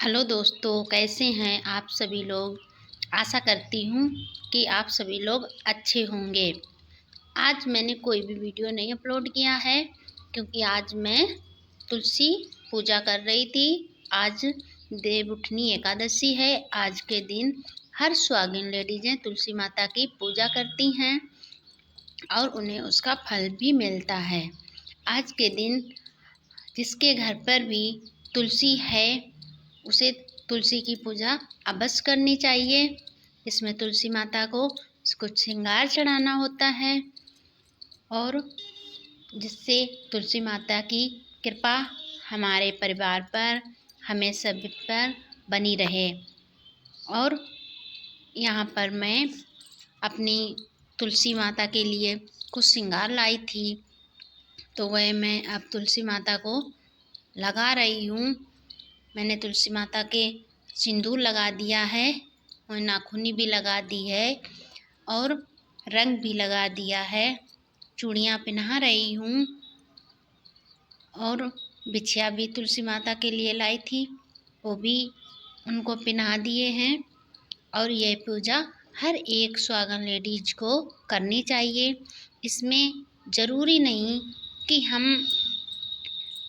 Hello दोस्तों, कैसे हैं आप सभी लोग। आशा करती हूँ कि आप सभी लोग अच्छे होंगे। आज मैंने कोई भी वीडियो नहीं अपलोड किया है क्योंकि आज मैं तुलसी पूजा कर रही थी। आज देवउठनी एकादशी है। आज के दिन हर सुहागिन लेडीजें तुलसी माता की पूजा करती हैं और उन्हें उसका फल भी मिलता है। आज के दिन जिसके घर पर भी तुलसी है उसे तुलसी की पूजा अवश्य करनी चाहिए। इसमें तुलसी माता को कुछ श्रृंगार चढ़ाना होता है और जिससे तुलसी माता की कृपा हमारे परिवार पर, हमें सभी पर बनी रहे। और यहाँ पर मैं अपनी तुलसी माता के लिए कुछ श्रृंगार लाई थी, तो वह मैं अब तुलसी माता को लगा रही हूँ। मैंने तुलसी माता के सिंदूर लगा दिया है और नाखूनी भी लगा दी है और रंग भी लगा दिया है। चूड़ियाँ पहना रही हूँ और बिछिया भी तुलसी माता के लिए लाई थी, वो भी उनको पहना दिए हैं। और यह पूजा हर एक सुहागन लेडीज को करनी चाहिए। इसमें ज़रूरी नहीं कि हम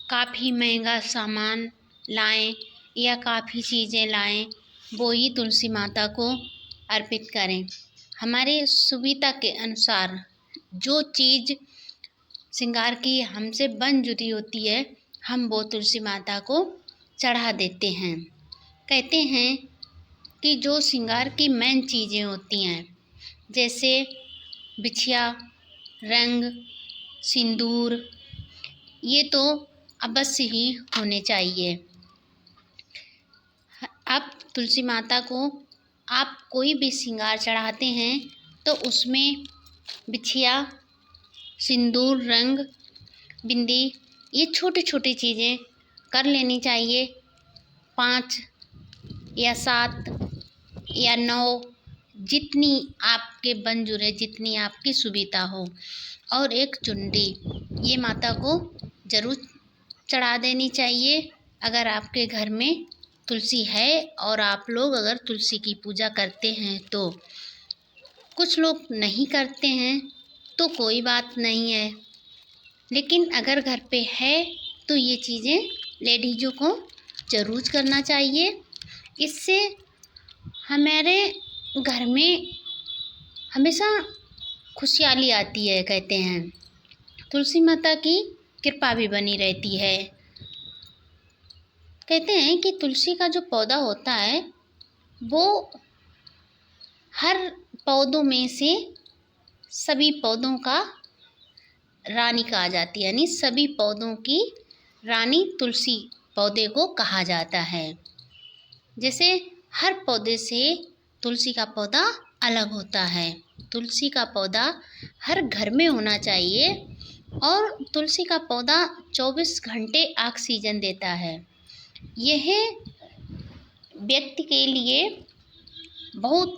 काफ़ी महंगा सामान लाएं या काफ़ी चीज़ें लाएं, वो ही तुलसी माता को अर्पित करें। हमारे सुविधा के अनुसार जो चीज़ श्रृंगार की हमसे बन जुड़ी होती है, हम वो तुलसी माता को चढ़ा देते हैं। कहते हैं कि जो श्रृंगार की मेन चीज़ें होती हैं, जैसे बिछिया, रंग, सिंदूर, ये तो अवश्य ही होने चाहिए। अब तुलसी माता को आप कोई भी श्रृंगार चढ़ाते हैं तो उसमें बिछिया, सिंदूर, रंग, बिंदी, ये छोटी छोटी चीज़ें कर लेनी चाहिए। 5 या 7 या 9, जितनी आपके बन जुड़े, जितनी आपकी सुविधा हो। और एक चुंडी, ये माता को ज़रूर चढ़ा देनी चाहिए अगर आपके घर में तुलसी है और आप लोग अगर तुलसी की पूजा करते हैं तो। कुछ लोग नहीं करते हैं तो कोई बात नहीं है, लेकिन अगर घर पे है तो ये चीज़ें लेडीज़ों को ज़रूर करना चाहिए। इससे हमारे घर में हमेशा खुशहाली आती है। कहते हैं तुलसी माता की कृपा भी बनी रहती है। कहते हैं कि तुलसी का जो पौधा होता है वो हर पौधों में से सभी पौधों का रानी कहा जाती है, यानी सभी पौधों की रानी तुलसी पौधे को कहा जाता है। जैसे हर पौधे से तुलसी का पौधा अलग होता है। तुलसी का पौधा हर घर में होना चाहिए और तुलसी का पौधा 24 घंटे ऑक्सीजन देता है। यह व्यक्ति के लिए बहुत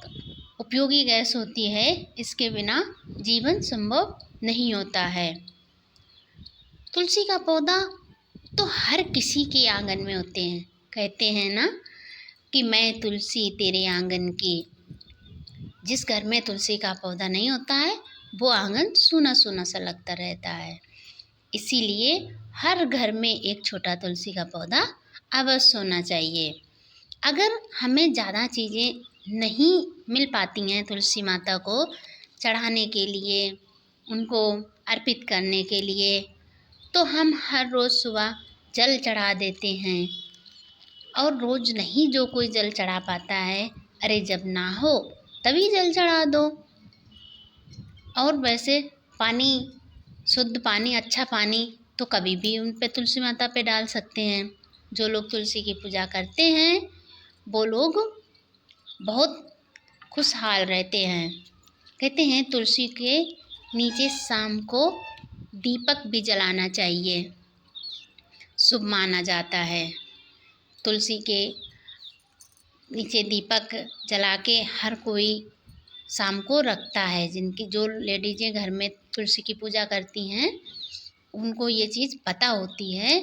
उपयोगी गैस होती है, इसके बिना जीवन संभव नहीं होता है। तुलसी का पौधा तो हर किसी के आंगन में होते हैं। कहते हैं ना कि मैं तुलसी तेरे आंगन की। जिस घर में तुलसी का पौधा नहीं होता है वो आंगन सूना सूना सा लगता रहता है। इसीलिए हर घर में एक छोटा तुलसी का पौधा अवश्य होना चाहिए। अगर हमें ज़्यादा चीज़ें नहीं मिल पाती हैं तुलसी माता को चढ़ाने के लिए, उनको अर्पित करने के लिए, तो हम हर रोज़ सुबह जल चढ़ा देते हैं। और रोज़ नहीं जो कोई जल चढ़ा पाता है, अरे जब ना हो तभी जल चढ़ा दो। और वैसे पानी, शुद्ध पानी, अच्छा पानी तो कभी भी उन पे तुलसी माता पे डाल सकते हैं। जो लोग तुलसी की पूजा करते हैं वो लोग बहुत खुशहाल रहते हैं। कहते हैं तुलसी के नीचे शाम को दीपक भी जलाना चाहिए, शुभ माना जाता है। तुलसी के नीचे दीपक जला के हर कोई शाम को रखता है। जिनकी जो लेडीज़ें घर में तुलसी की पूजा करती हैं उनको ये चीज़ पता होती है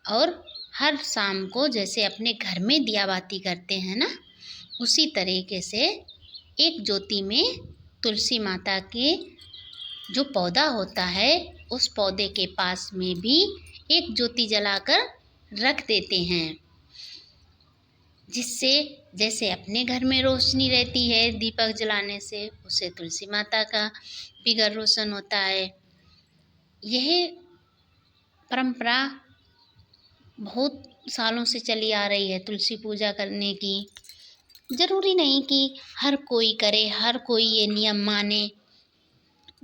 और हर शाम को जैसे अपने घर में दिया बाती करते हैं ना, उसी तरीके से एक ज्योति में तुलसी माता के जो पौधा होता है उस पौधे के पास में भी एक ज्योति जलाकर रख देते हैं, जिससे जैसे अपने घर में रोशनी रहती है दीपक जलाने से, उससे तुलसी माता का भी घर रोशन होता है। यह परंपरा बहुत सालों से चली आ रही है तुलसी पूजा करने की। ज़रूरी नहीं कि हर कोई करे, हर कोई ये नियम माने।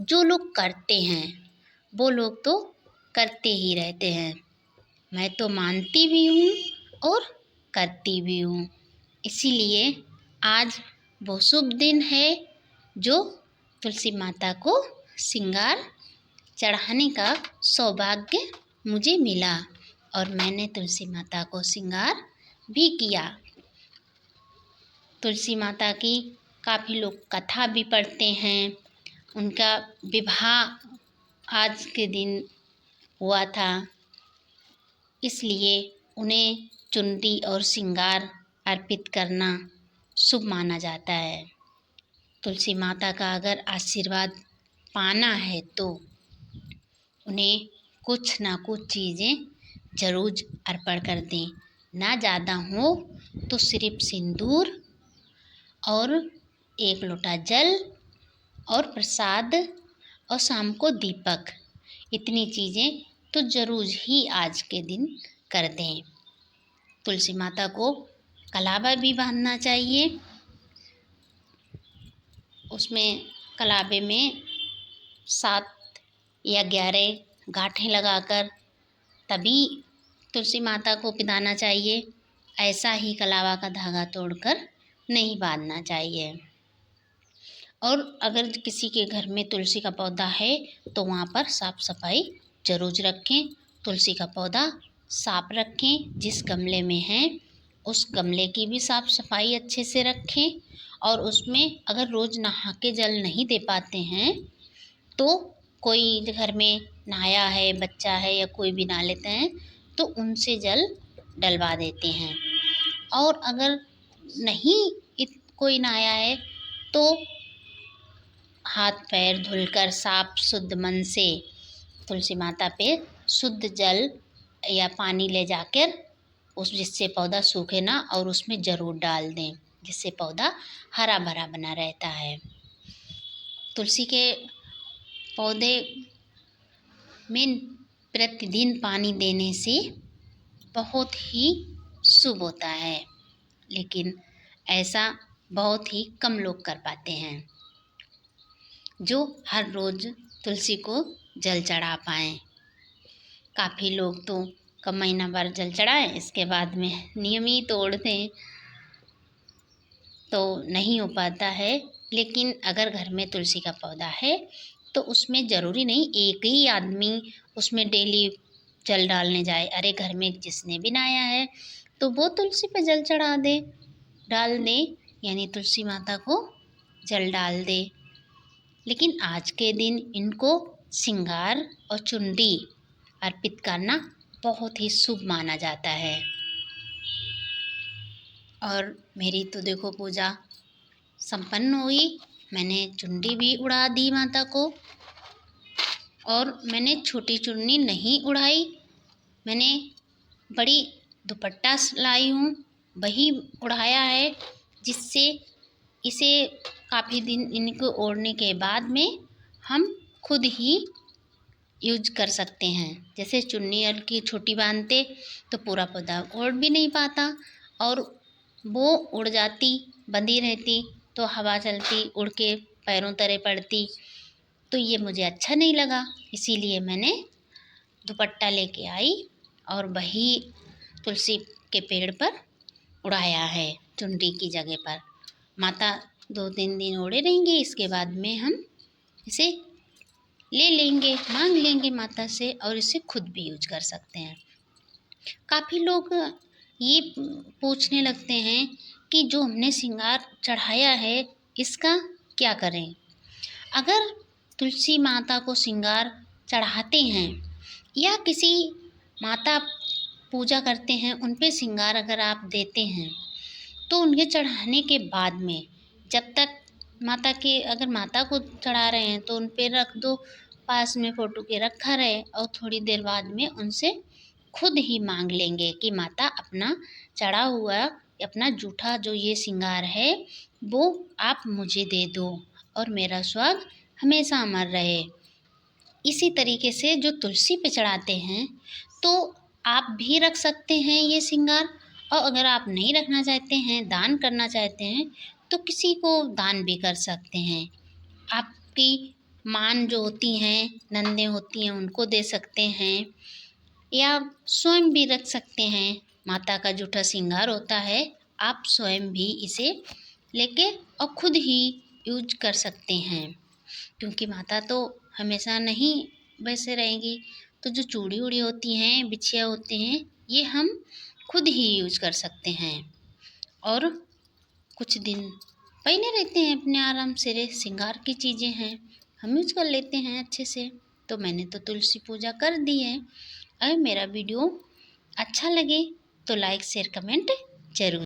जो लोग करते हैं वो लोग तो करते ही रहते हैं। मैं तो मानती भी हूँ और करती भी हूँ। इसीलिए आज वो शुभ दिन है जो तुलसी माता को श्रृंगार चढ़ाने का सौभाग्य मुझे मिला और मैंने तुलसी माता को श्रृंगार भी किया। तुलसी माता की काफ़ी लोग कथा भी पढ़ते हैं। उनका विवाह आज के दिन हुआ था, इसलिए उन्हें चुनरी और श्रृंगार अर्पित करना शुभ माना जाता है। तुलसी माता का अगर आशीर्वाद पाना है तो उन्हें कुछ ना कुछ चीज़ें ज़रूर अर्पण कर दें। ना ज़्यादा हो तो सिर्फ सिंदूर और एक लोटा जल और प्रसाद और शाम को दीपक, इतनी चीज़ें तो ज़रूर ही आज के दिन कर दें। तुलसी माता को कलावा भी बांधना चाहिए। उसमें कलावे में 7 या 11 गांठें लगाकर तभी तुलसी माता को पिलाना चाहिए। ऐसा ही कलावा का धागा तोड़कर नहीं बांधना चाहिए। और अगर किसी के घर में तुलसी का पौधा है तो वहाँ पर साफ़ सफाई ज़रूर रखें। तुलसी का पौधा साफ रखें। जिस गमले में है उस गमले की भी साफ़ सफाई अच्छे से रखें। और उसमें अगर रोज़ नहा के जल नहीं दे पाते हैं तो कोई घर में नहाया है, बच्चा है या कोई भी नहा लेते हैं तो उनसे जल डलवा देते हैं। और अगर नहीं कोई नहाया है तो हाथ पैर धुलकर साफ शुद्ध मन से तुलसी माता पे शुद्ध जल या पानी ले जाकर उस जिससे पौधा सूखे ना और उसमें ज़रूर डाल दें, जिससे पौधा हरा भरा बना रहता है। तुलसी के पौधे में प्रतिदिन पानी देने से बहुत ही शुभ होता है, लेकिन ऐसा बहुत ही कम लोग कर पाते हैं जो हर रोज़ तुलसी को जल चढ़ा पाएँ। काफ़ी लोग तो कब महीना भर जल चढ़ाएं, इसके बाद में नियम ही तोड़ दें तो नहीं हो पाता है। लेकिन अगर घर में तुलसी का पौधा है तो उसमें ज़रूरी नहीं एक ही आदमी उसमें डेली जल डालने जाए। अरे घर में जिसने भी नहाया है तो वो तुलसी पे जल चढ़ा दे, डाल दे, यानी तुलसी माता को जल डाल दे। लेकिन आज के दिन इनको श्रृंगार और चुनरी अर्पित करना बहुत ही शुभ माना जाता है। और मेरी तो देखो पूजा संपन्न हुई। मैंने चुनरी भी उड़ा दी माता को और मैंने छोटी चुन्नी नहीं उड़ाई, मैंने बड़ी दुपट्टा लाई हूँ वही उड़ाया है, जिससे इसे काफ़ी दिन इनको ओढ़ने के बाद में हम खुद ही यूज कर सकते हैं। जैसे चुन्नी हल्की छोटी बांधते तो पूरा पौधा ओढ़ भी नहीं पाता और वो उड़ जाती, बंधी रहती तो हवा चलती उड़ के पैरों तले पड़ती, तो ये मुझे अच्छा नहीं लगा। इसीलिए मैंने दुपट्टा लेके आई और वही तुलसी के पेड़ पर उड़ाया है चुनरी की जगह पर। माता 2-3 दिन ओढ़े रहेंगी, इसके बाद में हम इसे ले लेंगे, मांग लेंगे माता से और इसे खुद भी यूज कर सकते हैं। काफ़ी लोग ये पूछने लगते हैं कि जो हमने श्रृंगार चढ़ाया है इसका क्या करें। अगर तुलसी माता को श्रृंगार चढ़ाते हैं या किसी माता पूजा करते हैं उन पे श्रृंगार अगर आप देते हैं तो उनके चढ़ाने के बाद में जब तक माता के अगर माता को चढ़ा रहे हैं तो उन पे रख दो, पास में फ़ोटो के रखा रहे और थोड़ी देर बाद में उनसे खुद ही मांग लेंगे कि माता अपना चढ़ा हुआ अपना जूठा जो ये श्रृंगार है वो आप मुझे दे दो और मेरा सुहाग हमेशा अमर रहे। इसी तरीके से जो तुलसी पे चढ़ाते हैं तो आप भी रख सकते हैं ये श्रृंगार, और अगर आप नहीं रखना चाहते हैं, दान करना चाहते हैं तो किसी को दान भी कर सकते हैं। आपकी मान जो होती हैं, नंदें होती हैं, उनको दे सकते हैं या स्वयं भी रख सकते हैं। माता का जूठा श्रृंगार होता है, आप स्वयं भी इसे लेके और खुद ही यूज कर सकते हैं, क्योंकि माता तो हमेशा नहीं वैसे रहेंगी। तो जो चूड़ी उड़ी होती हैं, बिछिया होते हैं, ये हम खुद ही यूज कर सकते हैं और कुछ दिन पहने रहते हैं अपने आराम से। श्रृंगार की चीज़ें हैं, हम यूज कर लेते हैं अच्छे से। तो मैंने तो तुलसी पूजा कर दी है। अगर मेरा वीडियो अच्छा लगे तो लाइक शेयर कमेंट जरूर।